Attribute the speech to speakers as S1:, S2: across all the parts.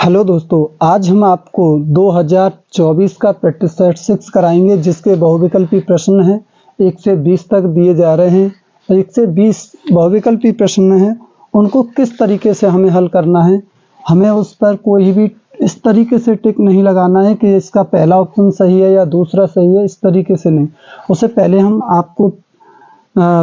S1: Hello दोस्तों, आज हम आपको 2024 का प्रैक्टिस सेट 6 कराएंगे जिसके बहुविकल्पी प्रश्न हैं 1 से 20 तक दिए जा रहे हैं। 1 से 20 बहुविकल्पी प्रश्न हैं, उनको किस तरीके से हमें हल करना है। हमें उस पर कोई भी इस तरीके से टिक नहीं लगाना है कि इसका पहला ऑप्शन सही है या दूसरा सही है, इस तरीके से नहीं। उससे पहले हम आपको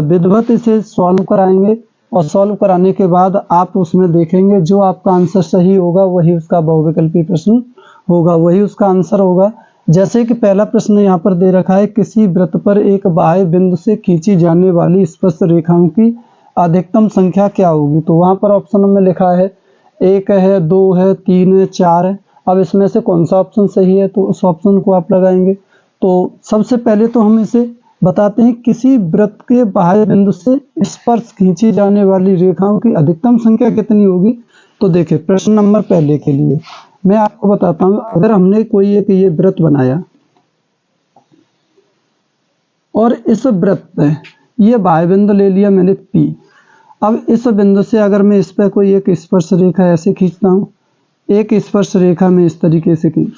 S1: विधिवत इसे सॉल्व कराएंगे और सॉल्व कराने के बाद आप उसमें देखेंगे जो आपका आंसर सही होगा वही उसका बहुविकल्पी प्रश्न होगा, वही उसका आंसर होगा। जैसे कि पहला प्रश्न यहाँ पर दे रखा है, किसी वृत्त पर एक बाह्य बिंदु से खींची जाने वाली स्पर्श रेखाओं की अधिकतम संख्या क्या होगी। तो वहाँ पर ऑप्शन में लिखा है 1 है, 2 है, 3 है, 4 है। अब इसमें से कौन सा ऑप्शन सही है तो उस ऑप्शन को आप लगाएंगे। तो सबसे पहले तो हम इसे बताते हैं, किसी वृत्त के बाह्य बिंदु से स्पर्श खींची जाने वाली रेखाओं की अधिकतम संख्या कितनी होगी। तो देखिए, प्रश्न नंबर पहले के लिए मैं आपको बताता हूँ। अगर हमने कोई एक ये वृत्त बनाया और इस वृत्त पे ये बाह्य बिंदु ले लिया मैंने P। अब इस बिंदु से अगर मैं इस पर कोई एक स्पर्श रेखा ऐसे खींचता हूँ, एक स्पर्श रेखा में इस तरीके से खींच,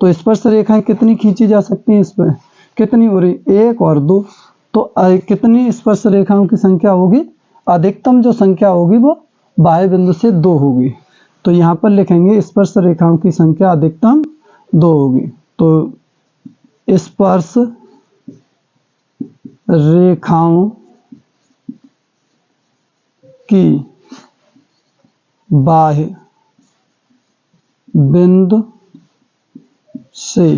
S1: तो स्पर्श रेखाएं कितनी खींची जा सकती हैं, इस पर कितनी हो रही, 1 और 2। तो कितनी स्पर्श रेखाओं की संख्या होगी, अधिकतम जो संख्या होगी वो बाह्य बिंदु से 2 होगी। तो यहाँ पर लिखेंगे स्पर्श रेखाओं की संख्या अधिकतम 2 होगी। तो स्पर्श रेखाओं की बाह्य बिंदु से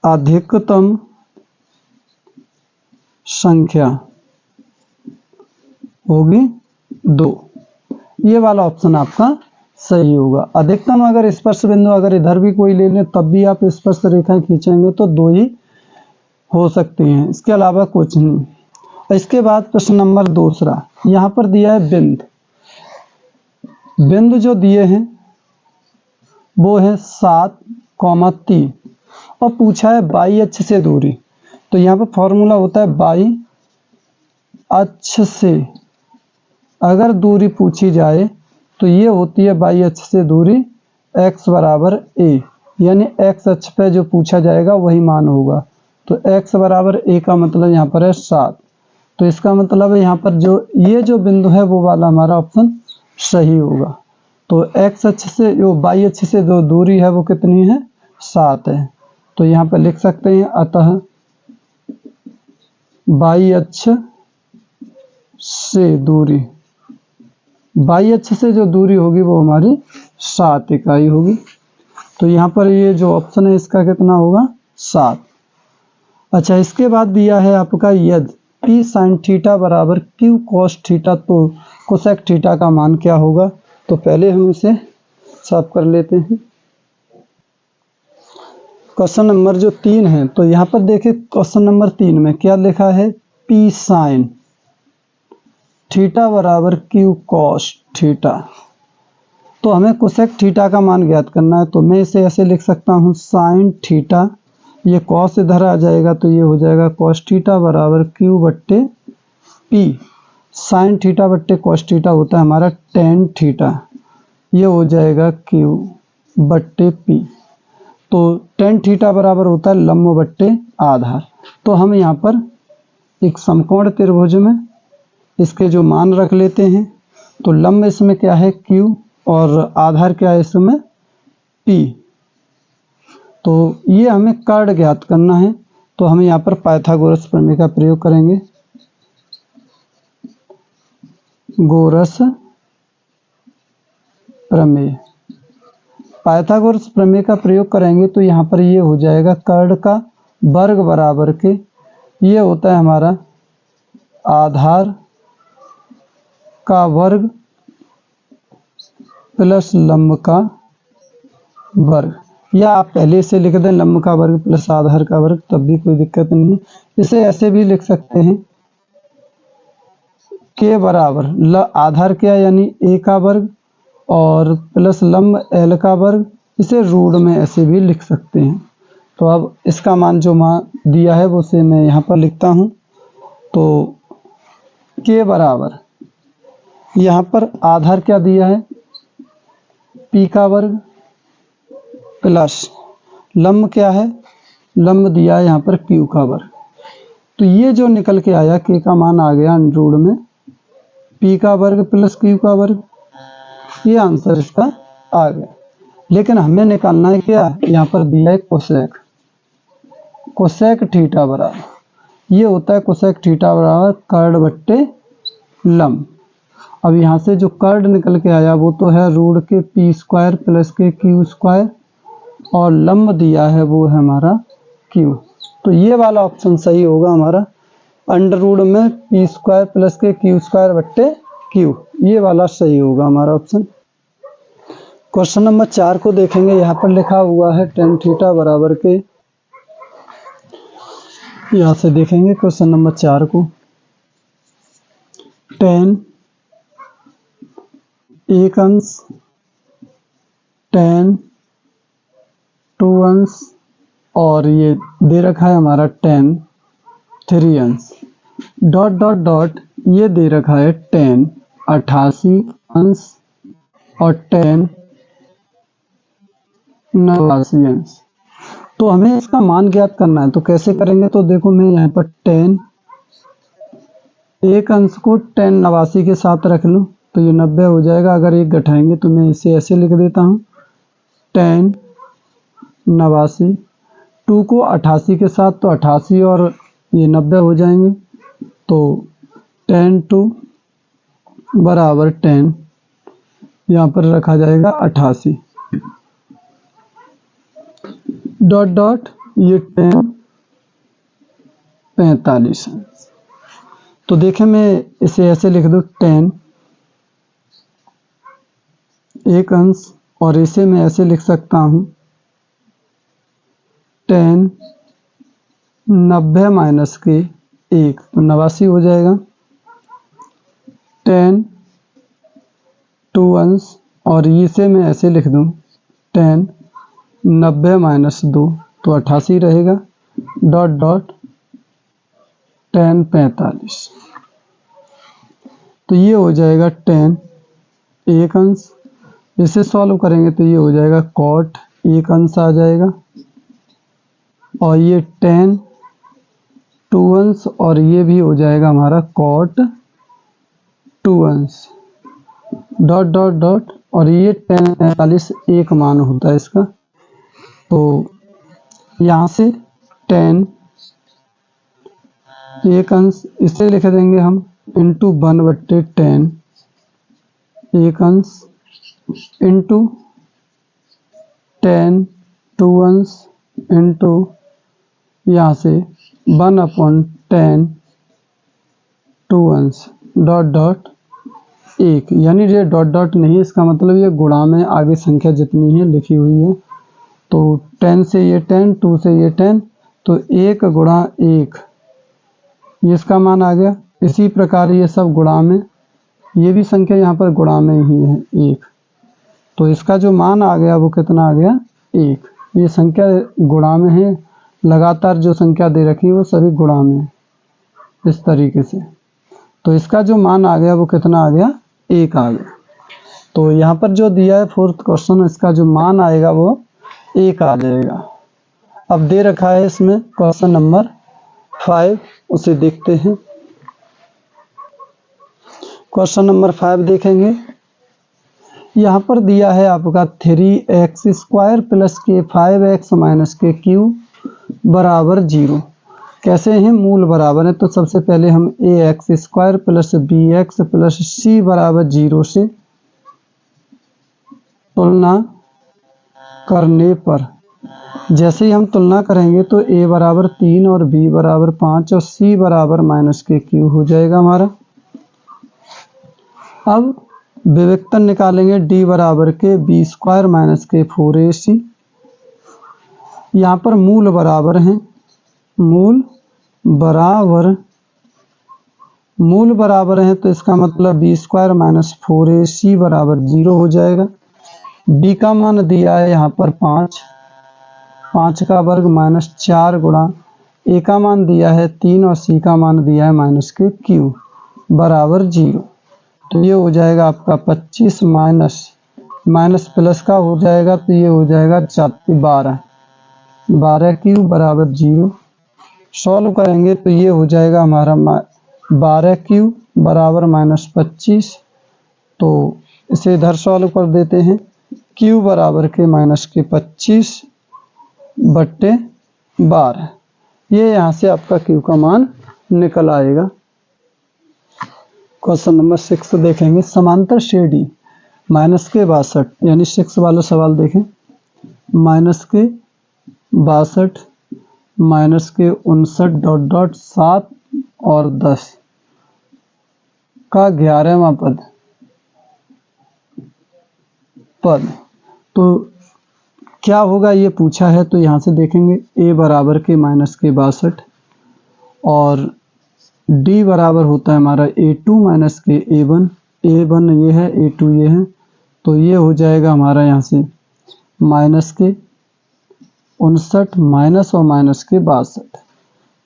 S1: अधिकतम संख्या होगी 2। ये वाला ऑप्शन आपका सही होगा। अधिकतम अगर स्पर्श बिंदु अगर इधर भी कोई ले लें तब भी आप स्पर्श रेखाएं खींचेंगे तो 2 ही हो सकती हैं, इसके अलावा कुछ नहीं। इसके बाद प्रश्न नंबर दूसरा, यहाँ पर दिया है बिंदु जो दिए हैं वो है 7,3 और पूछा है बाई अक्ष से दूरी। तो यहाँ पर फॉर्मूला होता है बाई अक्ष से अगर दूरी पूछी जाए तो ये होती है बाई अक्ष से दूरी x बराबर a, यानी x अक्ष पे जो पूछा जाएगा वही मान होगा। तो x बराबर a का मतलब यहाँ पर है 7। तो इसका मतलब है यहाँ पर जो ये जो बिंदु है वो वाला हमारा ऑप्शन सही होगा। तो x अक्ष से जो बाई अक्ष से जो दूरी है वो कितनी है, 7 है। तो यहाँ पर लिख सकते हैं, अतः बाई अक्ष से दूरी, बाई अक्ष से जो दूरी होगी वो हमारी 7 इकाई होगी। तो यहाँ पर ये जो ऑप्शन है इसका कितना होगा, 7। अच्छा, इसके बाद दिया है आपका यदि P sin थीटा बराबर Q cos थीटा तो कोसेक थीटा का मान क्या होगा। तो पहले हम इसे साफ कर लेते हैं। क्वेश्चन नंबर जो 3 है, तो यहाँ पर देखिए क्वेश्चन नंबर 3 में क्या लिखा है, P sin थीटा बराबर Q cos थीटा। तो हमें कोसेक थीटा का मान ज्ञात करना है। तो मैं इसे ऐसे लिख सकता हूँ, साइन थीटा, ये कॉस इधर आ जाएगा तो ये हो जाएगा कॉस थीटा बराबर Q बट्टे P। साइन थीटा बट्टे कॉस थीटा होता है हमारा टेन थीटा, ये हो जाएगा Q बट्टे P। तो टेन थीटा बराबर होता है लंब बट्टे आधार। तो हम यहाँ पर एक समकोण त्रिभुज में इसके जो मान रख लेते हैं। तो लंब इसमें क्या है, Q, और आधार क्या है इसमें, P। तो ये हमें कर्ण ज्ञात करना है। तो हम यहाँ पर पाइथागोरस प्रमेय का प्रयोग करेंगे। गोरस प्रमेय, पाइथागोरस प्रमेय का प्रयोग करेंगे तो यहाँ पर ये हो जाएगा कर्ण का वर्ग बराबर के, ये होता है हमारा आधार का वर्ग प्लस लंब का वर्ग, या आप पहले से लिख दें लंब का वर्ग प्लस आधार का वर्ग, तब भी कोई दिक्कत नहीं है। इसे ऐसे भी लिख सकते हैं, के बराबर आधार क्या यानी a का वर्ग और प्लस लंब l का वर्ग, इसे रूट में ऐसे भी लिख सकते हैं। तो अब इसका मान जो मान दिया है वो से मैं यहाँ पर लिखता हूँ। तो के बराबर यहाँ पर आधार क्या दिया है पी का वर्ग प्लस लंब क्या है, लंब दिया है यहाँ पर क्यू का वर्ग। तो ये जो निकल के आया के का मान आ गया अंडररूट में पी का वर्ग प्लस क्यू का वर्ग, ये आंसर इसका आ गया। लेकिन हमें निकालना है क्या, यहाँ पर दिया है कोसेक, कोसेक थीटा बराबर, ये होता है कोसेक थीटा बराबर कर्ड बट्टे लंब। अब यहाँ से जो कर्ड निकल के आया वो तो है रूट के पी स्क्वायर प्लस के क्यू स्क्वायर, और लंब दिया है वो है हमारा क्यू। तो ये वाला ऑप्शन सही होगा हमारा, अंडर रूट में पी स्क्वायर प्लस के क्यू स्क्वायर बट्टे क्यू, ये वाला सही होगा हमारा ऑप्शन। क्वेश्चन नंबर 4 को देखेंगे, यहाँ पर लिखा हुआ है टेन थीटा बराबर के, यहाँ से देखेंगे क्वेश्चन नंबर 4 को, टेन एक अंश, टेन टू अंश, और ये दे रखा है हमारा टेन थ्री अंश, डॉट डॉट डॉट ये दे रखा है टेन 88 अंश और टेन 89 अंश। तो हमें इसका मान ज्ञात करना है, तो कैसे करेंगे, तो देखो मैं यहाँ पर टेन एक अंश को टेन 89 के साथ रख लूँ तो ये 90 हो जाएगा। अगर एक घटाएंगे तो मैं इसे ऐसे लिख देता हूँ, टेन 89, टू को 88 के साथ तो 88 और ये 90 हो जाएंगे, तो टेन टू बराबर टेन, यहाँ पर रखा जाएगा 88, डॉट डॉट ये टेन 45। तो देखें मैं इसे ऐसे लिख दूँ, टेन एक अंश, और इसे मैं ऐसे लिख सकता हूँ, टेन 90 माइनस के एक, तो 89 हो जाएगा, टेन टू अंश, और इसे मैं ऐसे लिख दूँ, टेन 90 माइनस 2 तो 88 रहेगा, डॉट डॉट टेन 45। तो ये हो जाएगा टेन एक अंश, इसे सॉल्व करेंगे तो ये हो जाएगा कॉट एक अंश आ जाएगा, और ये टेन टू अंश, और ये भी हो जाएगा हमारा कॉट टू अंश, डॉट डॉट डॉट, और ये टेन 45 एक मान होता है इसका। तो यहाँ से टेन एक अंश इसे लिख देंगे हम इंटू 1/10 एक अंश इंटू टेन टू अंश इंटू यहाँ से 1/10 टू अंश, डॉट डॉट एक, यानी ये डॉट डॉट नहीं, इसका मतलब ये गुणा में आगे संख्या जितनी है लिखी हुई है। तो 10 से ये 10, 2 से ये 10, तो 1 गुणा 1 ये इसका मान आ गया। इसी प्रकार ये सब गुणा में, ये भी संख्या यहाँ पर गुणा में ही है 1, तो इसका जो मान आ गया वो कितना आ गया 1। ये संख्या गुणा में है, लगातार जो संख्या दे रखी है वो सभी गुणा में है इस तरीके से। तो इसका जो मान आ गया वो कितना आ गया 1 आ गया। तो यहाँ पर जो दिया है फोर्थ क्वेश्चन, इसका जो मान आएगा वो 1 आ जाएगा। अब दे रखा है इसमें क्वेश्चन नंबर 5, उसे देखते हैं। क्वेश्चन नंबर 5 देखेंगे, यहाँ पर दिया है आपका 3x² प्लस के 5x माइनस के क्यू बराबर 0। कैसे हैं, मूल बराबर है, तो सबसे पहले हम ax² plus bx plus c बराबर 0 से तुलना करने पर, जैसे ही हम तुलना करेंगे तो a बराबर 3 और b बराबर 5 और c बराबर माइनस के क्यू हो जाएगा हमारा। अब विविक्तन निकालेंगे, d बराबर के b² माइनस के 4ac। यहाँ पर मूल बराबर हैं, मूल बराबर हैं, तो इसका मतलब b² माइनस 4ac बराबर 0 हो जाएगा। b का मान दिया है यहाँ पर 5 का वर्ग माइनस 4 गुणा a का मान दिया है 3 और c का मान दिया है माइनस के क्यू बराबर 0। तो ये हो जाएगा आपका 25 माइनस माइनस प्लस का हो जाएगा तो ये हो जाएगा 12। 12 क्यूब बराबर 0। सॉल्व करेंगे तो ये हो जाएगा हमारा 12 क्यूब बराबर -25। तो इसे इधर सॉल्व कर देते हैं। क्यू बराबर के -25 बट्टे 12, ये यहाँ से आपका क्यू का मान निकल आएगा। क्वेश्चन नंबर 6 देखेंगे। समांतर श्रेणी -62 यानी 6 वाला सवाल देखें। -62 -59 ... 7 और 10 का 11वां पद तो क्या होगा ये पूछा है। तो यहाँ से देखेंगे a बराबर के -62 और d बराबर होता है हमारा a2 के a1। a1 ये है, a2 ये है, तो ये हो जाएगा हमारा यहाँ से -59 माइनस और -62।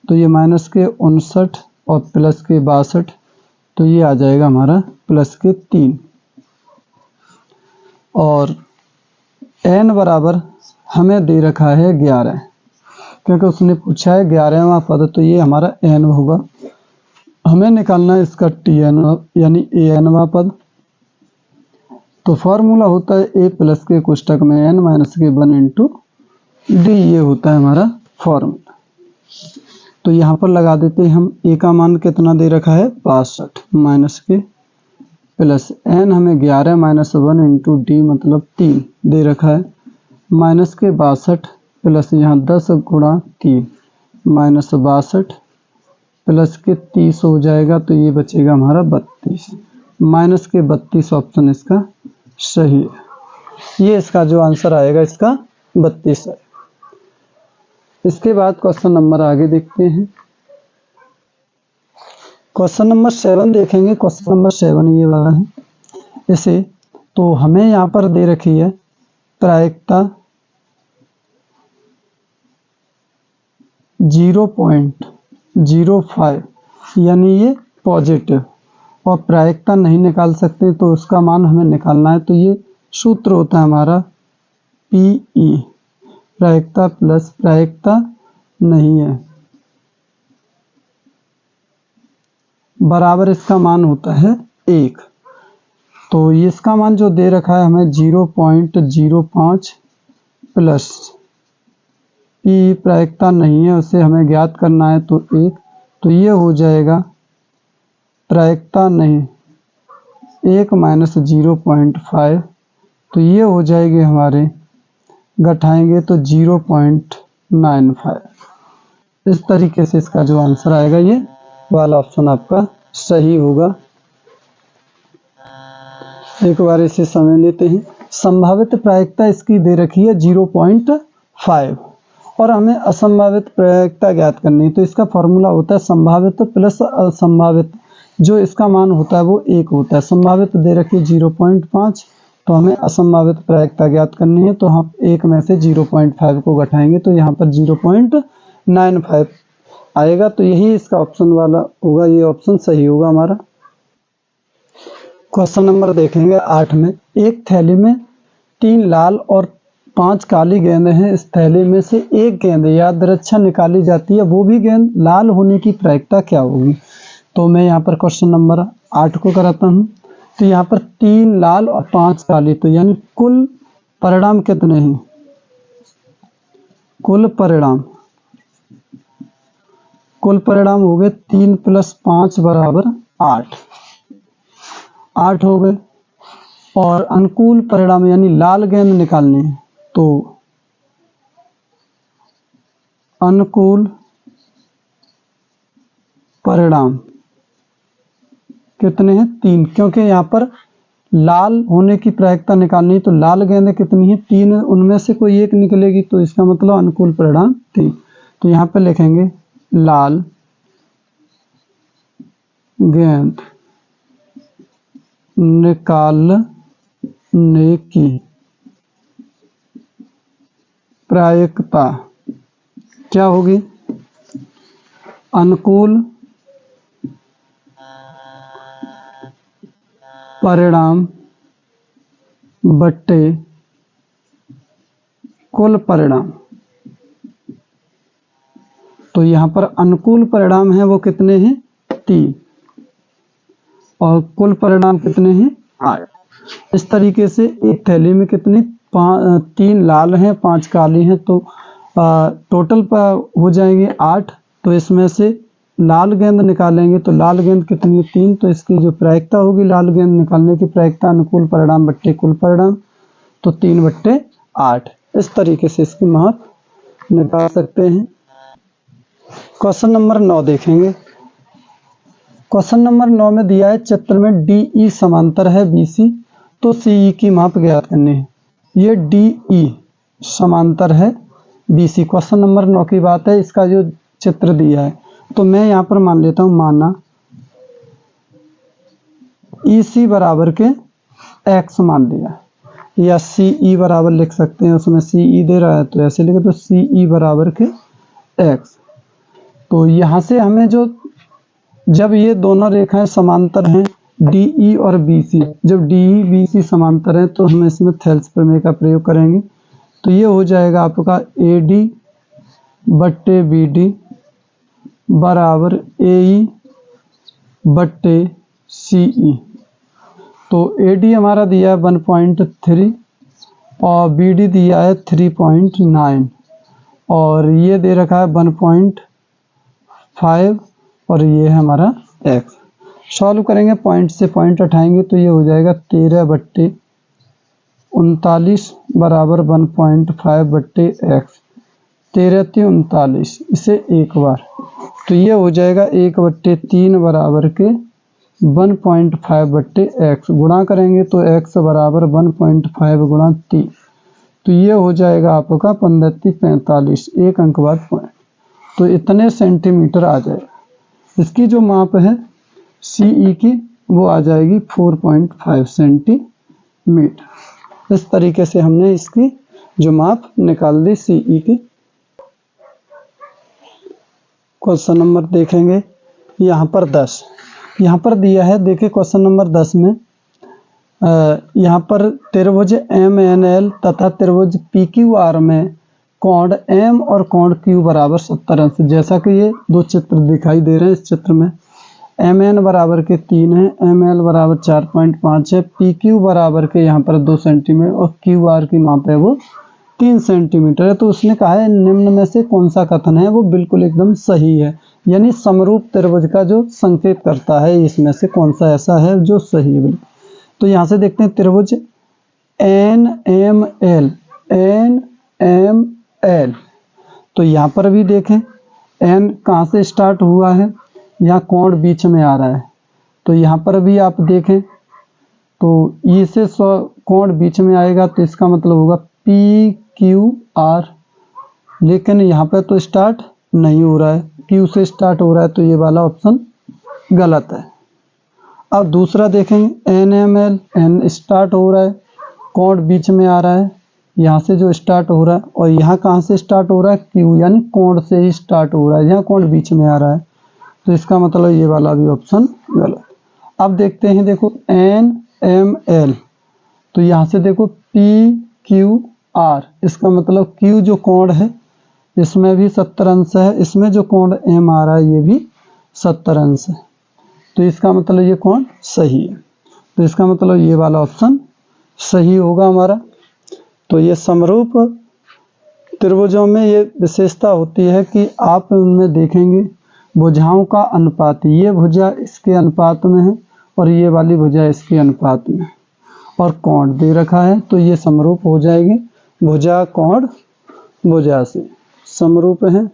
S1: तो ये -59 और +62, तो ये आ जाएगा हमारा +3। और n बराबर हमें दे रखा है 11, क्योंकि उसने पूछा है 11वां पद, तो ये हमारा n होगा। हमें निकालना है इसका tn यानी anवां पद। तो फॉर्मूला होता है a प्लस के कोष्टक में n माइनस के 1 इंटू d, ये होता है हमारा फॉर्मूला। तो यहाँ पर लगा देते हैं हम। a का मान कितना दे रखा है 62 माइनस के प्लस n हमें 11 माइनस 1 इंटू डी मतलब 3 दे रखा है, माइनस के 62 प्लस यहाँ 10 गुणा 3 -62 प्लस के 30 हो जाएगा, तो ये बचेगा हमारा 32। माइनस के 32 ऑप्शन इसका सही है। ये इसका जो आंसर आएगा इसका 32 है। इसके बाद क्वेश्चन नंबर आगे देखते हैं। क्वेश्चन नंबर 7 देखेंगे। क्वेश्चन नंबर 7 ये वाला है। इसे तो हमें यहाँ पर दे रखी है प्रायिकता 0.05 यानी ये पॉजिटिव, और प्रायिकता नहीं निकाल सकते तो उसका मान हमें निकालना है। तो ये सूत्र होता है हमारा PE, प्रायिकता प्लस प्रायिकता नहीं है, बराबर इसका मान होता है 1। तो ये इसका मान जो दे रखा है हमें 0.05 प्लस P प्रायिकता नहीं है, उसे हमें ज्ञात करना है तो 1। तो ये हो जाएगा प्रायिकता नहीं 1 माइनस 0.5, तो ये हो जाएगी हमारे घटाएंगे तो 0.95। इस तरीके से इसका जो आंसर आएगा ये वाला ऑप्शन आपका सही होगा। एक बार इसे समझ लेते हैं। संभावित प्रायिकता इसकी दे रखी है 0.5 और हमें असंभावित प्रायिकता ज्ञात करनी है। तो इसका फॉर्मूला होता है संभावित प्लस असंभावित, जो इसका मान होता है वो 1 होता है। संभावित दे रखी है 0.5, तो हमें असंभावित प्रायिकता ज्ञात करनी है। तो हम 1 में से 0.5 को घटाएंगे तो यहाँ पर 0.95 आएगा। तो यही इसका ऑप्शन वाला होगा, ये ऑप्शन सही होगा हमारा। क्वेश्चन नंबर देखेंगे 8 में। एक थैली में 3 लाल और 5 काली गेंदें हैं। इस थैली में से एक गेंद यादृच्छा निकाली जाती है, वो भी गेंद लाल होने की प्रायिकता क्या होगी। तो मैं यहाँ पर क्वेश्चन नंबर 8 को कराता हूँ। तो यहाँ पर 3 लाल और 5 काली, तो यानी कुल परिणाम कितने हैं। कुल परिणाम हो गए 3 + 5 बराबर 8 हो गए। और अनुकूल परिणाम यानी लाल गेंद निकालने हैं, तो अनुकूल परिणाम कितने हैं 3, क्योंकि यहाँ पर लाल होने की प्रायिकता निकालनी है। तो लाल गेंदें कितनी है 3, उनमें से कोई एक निकलेगी, तो इसका मतलब अनुकूल परिणाम 3। तो यहाँ पे लिखेंगे लाल गेंद निकालने की प्रायिकता क्या होगी, अनुकूल परिणाम बट्टे कुल परिणाम। तो यहाँ पर अनुकूल परिणाम है वो कितने हैं 3 और कुल परिणाम कितने हैं 8। इस तरीके से एक थैली में कितनी 3 लाल हैं 5 काली हैं, तो टोटल हो जाएंगे 8। तो इसमें से लाल गेंद निकालेंगे तो लाल गेंद कितनी है 3, तो इसकी जो प्रायिकता होगी लाल गेंद निकालने की प्रायिकता अनुकूल परिणाम बट्टे कुल परिणाम, तो 3/8। इस तरीके से इसकी माप निकाल सकते हैं। क्वेश्चन नंबर 9 देखेंगे। क्वेश्चन नंबर 9 में दिया है चित्र में DE समांतर है BC, तो CE की माप ज्ञात करनी है। ये DE समांतर है BC, क्वेश्चन नंबर 9 की बात है। इसका जो चित्र दिया है तो मैं यहाँ पर मान लेता हूँ, माना EC बराबर के X मान लिया, या CE बराबर लिख सकते हैं, उसमें CE दे रहा है तो ऐसे लिखे, तो CE बराबर के X। तो यहाँ से हमें जब ये दोनों रेखाएं समांतर हैं DE और BC, जब DE BC समांतर हैं तो हम इसमें थेल्स प्रमेय का प्रयोग करेंगे। तो ये हो जाएगा आपका AD बट्टे BD बराबर AE बट्टे CE। तो AD हमारा दिया है 1.3 और BD दिया है 3.9 और ये दे रखा है 1.5 और ये है हमारा X। सॉल्व करेंगे, पॉइंट से पॉइंट हटाएंगे तो ये हो जाएगा 13/39 बराबर 1.5/X। 13×3 = 39, इसे एक बार, तो ये हो जाएगा 1/3 बराबर के 1.5/X। गुणा करेंगे तो X बराबर 1.5 गुणा 3, तो ये हो जाएगा आपका 15×3 = 45, एक अंक बाद पॉइंट, तो इतने सेंटीमीटर आ जाएगा। इसकी जो माप है CE की वो आ जाएगी 4.5 सेंटीमीटर। इस तरीके से हमने इसकी जो माप निकाल दी CE की। क्वेश्चन नंबर देखेंगे यहाँ पर 10, यहाँ पर दिया है, देखिए क्वेश्चन नंबर 10 में यहाँ पर त्रिभुज MNL तथा त्रिभुज PQR में कोण M और कोण Q बराबर 70 अंश। जैसा कि ये दो चित्र दिखाई दे रहे हैं, इस चित्र में MN बराबर के 3 है, ML बराबर 4.5 है, PQ बराबर के यहाँ पर 2 सेंटीमीटर और QR की माप है वो 3 सेंटीमीटर है। तो उसने कहा है निम्न में से कौन सा कथन है वो बिल्कुल एकदम सही है, यानी समरूप त्रिभुज का जो संकेत करता है इसमें से कौन सा ऐसा है जो सही है। तो यहाँ से देखते हैं त्रिभुज NML, NML, तो यहाँ पर भी देखें N कहाँ से स्टार्ट हुआ है, यहाँ कोण बीच में आ रहा है, तो यहाँ पर भी आप देखें तो E से कोण बीच में आएगा तो इसका मतलब होगा PQR, लेकिन यहाँ पे तो स्टार्ट नहीं हो रहा है, Q से स्टार्ट हो रहा है, तो ये वाला ऑप्शन गलत है। अब दूसरा देखेंगे NML, N स्टार्ट हो रहा है, कोण बीच में आ रहा है, यहाँ से जो स्टार्ट हो रहा है, और यहाँ कहाँ से स्टार्ट हो रहा है Q, यानी कोण से ही स्टार्ट हो रहा है, यहाँ कोण बीच में आ रहा है, तो इसका मतलब ये वाला भी ऑप्शन गलत। अब देखते हैं, देखो NML, तो यहाँ से देखो PQR, इसका मतलब Q जो कोण है इसमें भी 70 अंश है, इसमें जो कोण M आ रहा है ये भी 70 अंश है, तो इसका मतलब ये कोण सही है, तो इसका मतलब ये वाला ऑप्शन सही होगा हमारा। तो ये समरूप त्रिभुजों में ये विशेषता होती है कि आप उनमें देखेंगे भुजाओं का अनुपात, ये भुजा इसके अनुपात में है और ये वाली भुजा इसके अनुपात में, और कोण दे रखा है, तो ये समरूप हो जाएगी, भुजा कोण भुजा से समरूप है।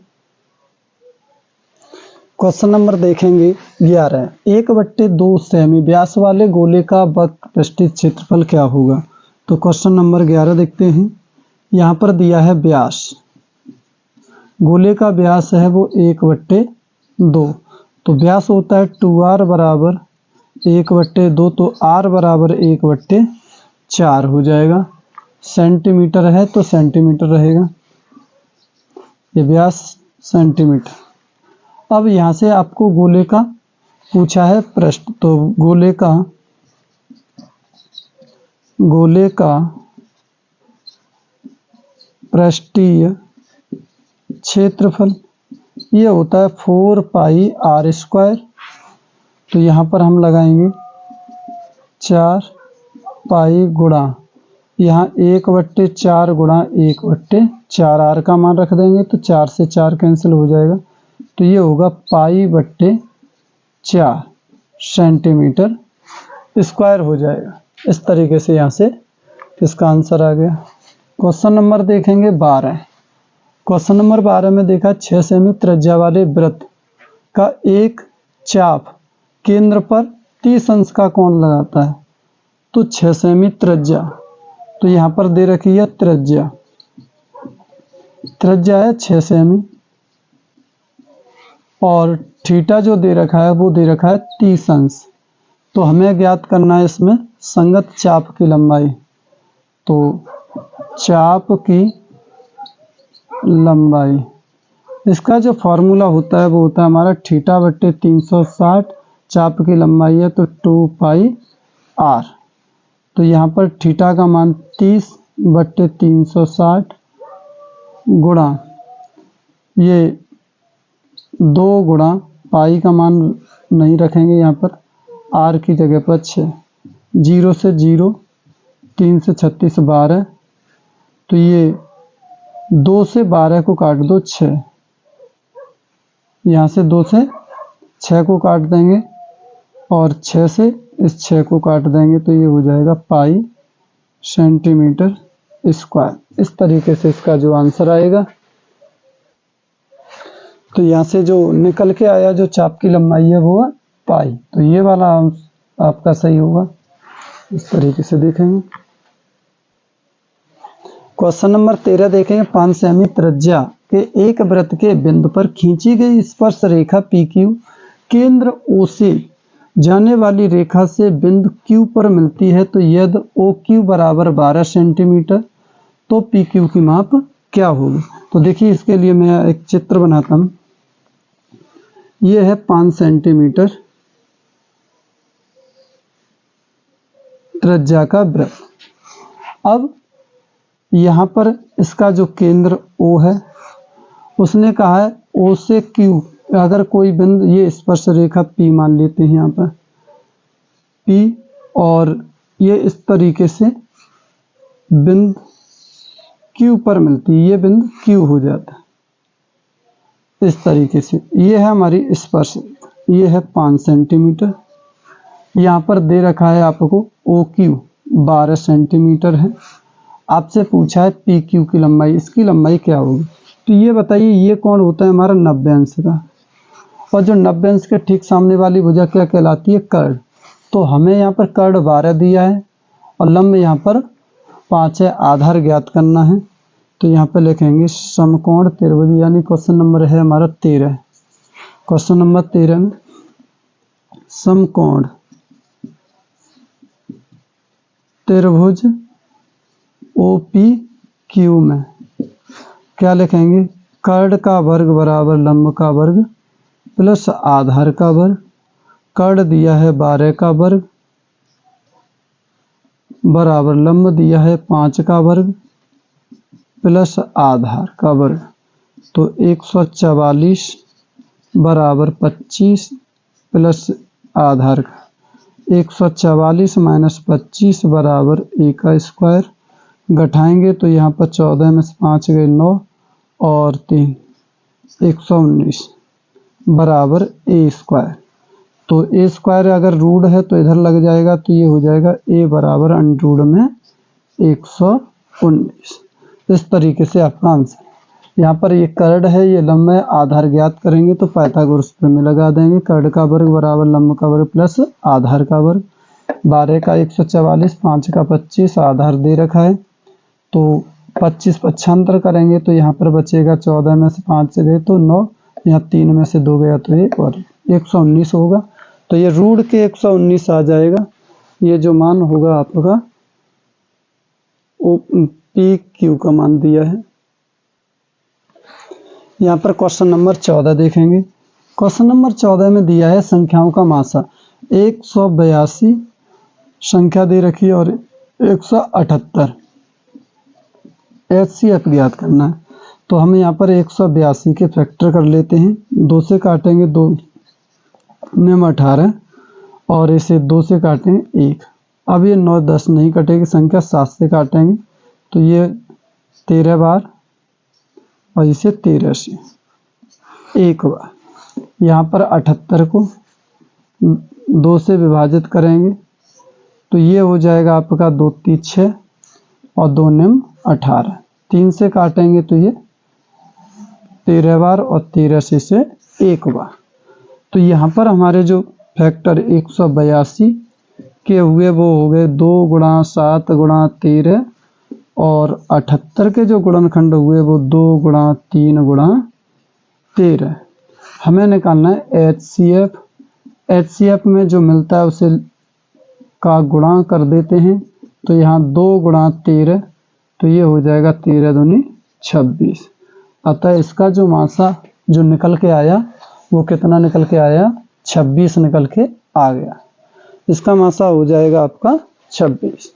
S1: क्वेश्चन नंबर देखेंगे 11, 1/2 सेमी व्यास वाले गोले का वक्र पृष्ठीय क्षेत्रफल क्या होगा। तो क्वेश्चन नंबर 11 देखते हैं, यहाँ पर दिया है व्यास, गोले का व्यास है वो 1/2, तो व्यास होता है 2R बराबर 1/2, तो R बराबर 1/4 हो जाएगा। सेंटीमीटर है तो सेंटीमीटर रहेगा, ये व्यास सेंटीमीटर। अब यहाँ से आपको गोले का पूछा है प्रश्न, तो गोले का गोले का पृष्ठीय क्षेत्रफल ये होता है 4πr²। तो यहाँ पर हम लगाएंगे 4 पाई गुणा यहाँ 1/4 गुणा 1/4, आर का मान रख देंगे तो 4 से 4 कैंसिल हो जाएगा, तो ये होगा π/4 सेंटीमीटर स्क्वायर हो जाएगा। इस तरीके से यहाँ से इसका आंसर आ गया। क्वेश्चन नंबर देखेंगे 12। क्वेश्चन नंबर 12 में देखा 6 सेमी त्रिज्या वाले वृत्त का एक चाप केंद्र पर 30 अंश का कोण लगाता है। तो 6 सेमी त्रिज्या, तो यहाँ पर दे रखी है त्रिज्या है 6 सेमी और थीटा जो दे रखा है वो दे रखा है 30 अंश। तो हमें ज्ञात करना है इसमें संगत चाप की लंबाई। तो चाप की लंबाई, इसका जो फॉर्मूला होता है वो होता है हमारा θ/360, चाप की लंबाई है तो 2πr। तो यहाँ पर थीटा का मान 30/360 गुणा ये 2 गुणा पाई का मान नहीं रखेंगे यहाँ पर, आर की जगह पर 6, 0 से 0, 3 से 36 12, तो ये 2 से 12 को काट दो 6, यहाँ से 2 से 6 को काट देंगे और 6 से इस 6 को काट देंगे तो ये हो जाएगा पाई सेंटीमीटर स्क्वायर। इस तरीके से इसका जो आंसर आएगा, तो यहाँ से जो निकल के आया जो चाप की लंबाई है वो है पाई, तो ये वाला आपका सही होगा। इस तरीके से देखेंगे। क्वेश्चन नंबर 13 देखेंगे 5 सेमी त्रिज्या के एक वृत्त के बिंदु पर खींची गई स्पर्श रेखा PQ केंद्र O से जाने वाली रेखा से बिंदु Q पर मिलती है। तो यदि OQ बराबर 12 सेंटीमीटर तो PQ की माप क्या होगी। तो देखिए इसके लिए मैं एक चित्र बनाता हूँ। ये है 5 सेंटीमीटर त्रिज्या का वृत्त। अब यहाँ पर इसका जो केंद्र O है उसने कहा है O से Q अगर कोई बिंदु, ये स्पर्श रेखा P मान लेते हैं यहाँ पर P, और ये इस तरीके से बिंदु Q पर मिलती है, ये बिंदु Q हो जाता है। इस तरीके से ये है हमारी स्पर्श रेखा, ये है 5 सेंटीमीटर। यहाँ पर दे रखा है आपको OQ 12 सेंटीमीटर है। आपसे पूछा है PQ की लंबाई, इसकी लंबाई क्या होगी। तो ये बताइए, ये कोण होता है हमारा 90 अंश का, और जो 90 अंश के ठीक सामने वाली भुजा क्या कहलाती है, कर्ण। तो हमें यहाँ पर कर्ण 12 दिया है और लंब यहाँ पर 5 है, आधार ज्ञात करना है। तो यहाँ पर लिखेंगे समकोण त्रिभुज, यानी क्वेश्चन नंबर है हमारा 13। क्वेश्चन नंबर 13 में समकोण त्रिभुज OPQ में क्या लिखेंगे, कर्ण का वर्ग बराबर लंब का वर्ग प्लस आधार का वर्ग। कर्ण दिया है 12 का वर्ग बराबर लंब दिया है 5 का वर्ग प्लस आधार का वर्ग। तो 144 बराबर 25 प्लस आधार का, 144 माइनस 25 बराबर a का स्क्वायर। घटाएंगे तो यहाँ पर 14 में से 5 गए 9 और 3 119 बराबर a स्क्वायर। तो a स्क्वायर अगर रूट है तो इधर लग जाएगा, तो ये हो जाएगा a बराबर अंडर में 119। इस तरीके से आपका आंसर। यहाँ पर ये कर्ण है, ये लंब है, आधार ज्ञात करेंगे तो पाइथागोरस प्रमेय लगा देंगे। कर्ण का वर्ग बराबर लंब का वर्ग प्लस आधार का वर्ग। 12 का 144, 5 का 25, आधार दे रखा है तो 25 पक्षांतर करेंगे तो यहाँ पर बचेगा 14 में से 5 से गए तो 9, यहाँ 3 में से 2 गया तो 1 और 119 होगा। तो ये रूट के 119 आ जाएगा। ये जो मान होगा आपका PQ का मान दिया है। यहाँ पर क्वेश्चन नंबर 14 देखेंगे। क्वेश्चन नंबर 14 में दिया है संख्याओं का मासा 182 संख्या दे रखी है और 178 HCF ज्ञात करना है। तो हम यहाँ पर 182 के फैक्टर कर लेते हैं। 2 से काटेंगे 2 निम 18 और इसे 2 से काटेंगे 1। अब ये 9 10 नहीं कटेगी संख्या, 7 से काटेंगे तो ये 13 बार और इसे 13 से 1 बार। यहाँ पर 78 को 2 से विभाजित करेंगे तो ये हो जाएगा आपका 2 3 6 और 2 निम 18। 3 से काटेंगे तो ये 13 बार और 13 से इसे 1 बार। तो यहाँ पर हमारे जो फैक्टर 182 के हुए वो हो गए 2 गुणा 7 गुणा 13 और 78 के जो गुणनखंड हुए वो 2 गुणा 3 गुणा 13। हमें निकालना है HCF। HCF में जो मिलता है उसे का गुणा कर देते हैं तो यहाँ 2 गुणा 13 तो ये हो जाएगा 13 दूनी 26। अतः इसका जो मासा जो निकल के आया वो कितना निकल के आया, 26 निकल के आ गया। इसका मासा हो जाएगा आपका 26।